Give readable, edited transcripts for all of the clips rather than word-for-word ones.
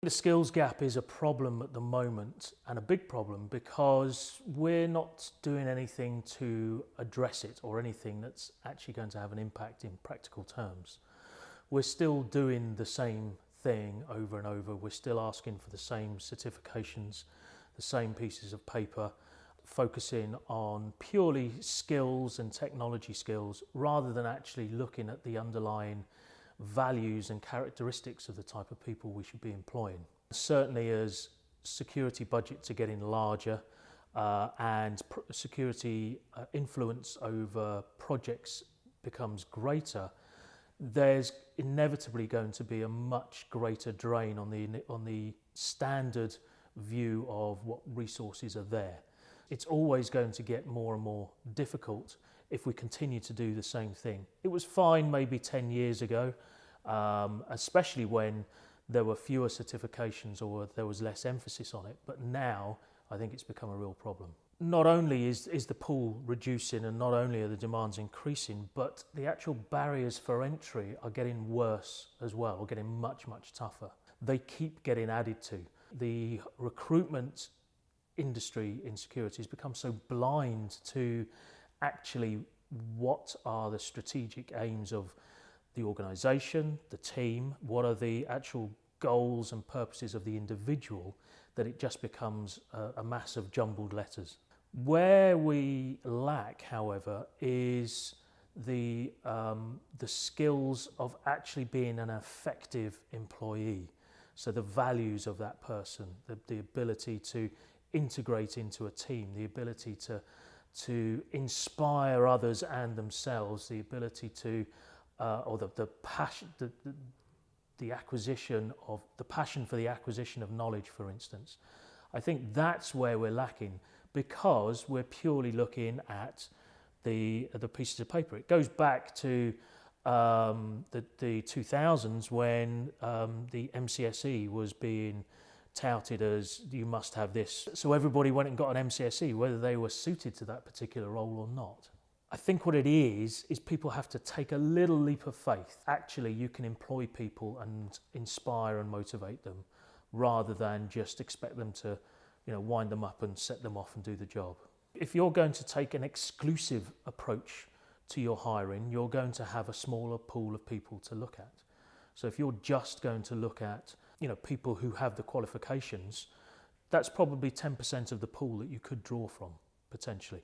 The skills gap is a problem at the moment, and a big problem, because we're not doing anything to address it or anything that's actually going to have an impact in practical terms. We're still doing the same thing over and over. We're still asking for the same certifications, the same pieces of paper, focusing on purely skills and technology skills rather than actually looking at the underlying values and characteristics of the type of people we should be employing. Certainly as security budgets are getting larger and security influence over projects becomes greater, there's inevitably going to be a much greater drain on the standard view of what resources are there. It's always going to get more and more difficult if we continue to do the same thing. It was fine maybe 10 years ago, especially when there were fewer certifications or there was less emphasis on it, but now I think it's become a real problem. Not only is the pool reducing and not only are the demands increasing, but the actual barriers for entry are getting worse as well, or getting much, much tougher. They keep getting added to. The recruitment industry in security has become so blind to actually what are the strategic aims of the organisation, the team, what are the actual goals and purposes of the individual, that it just becomes a mass of jumbled letters. Where we lack, however, is the skills of actually being an effective employee. So the values of that person, the ability to integrate into a team, the ability to inspire others and themselves, the ability to, or the passion, the acquisition of, the passion for the acquisition of knowledge, for instance. I think that's where we're lacking, because we're purely looking at the pieces of paper. It goes back to the 2000s when the MCSE was being touted as you must have this. So everybody went and got an MCSE, whether they were suited to that particular role or not. I think what it is people have to take a little leap of faith. Actually, you can employ people and inspire and motivate them rather than just expect them to, wind them up and set them off and do the job. If you're going to take an exclusive approach to your hiring, you're going to have a smaller pool of people to look at. So if you're just going to look at, people who have the qualifications, that's probably 10% of the pool that you could draw from, potentially.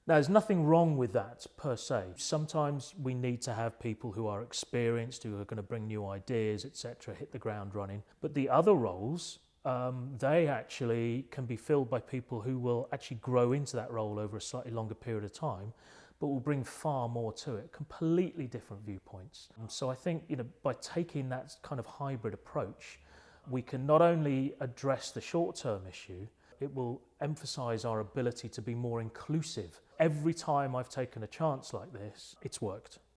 Now, there's nothing wrong with that per se. Sometimes we need to have people who are experienced, who are going to bring new ideas, etc., hit the ground running. But the other roles, they actually can be filled by people who will actually grow into that role over a slightly longer period of time, but will bring far more to it, completely different viewpoints. So I think, by taking that kind of hybrid approach, we can not only address the short-term issue, it will emphasise our ability to be more inclusive. Every time I've taken a chance like this, it's worked.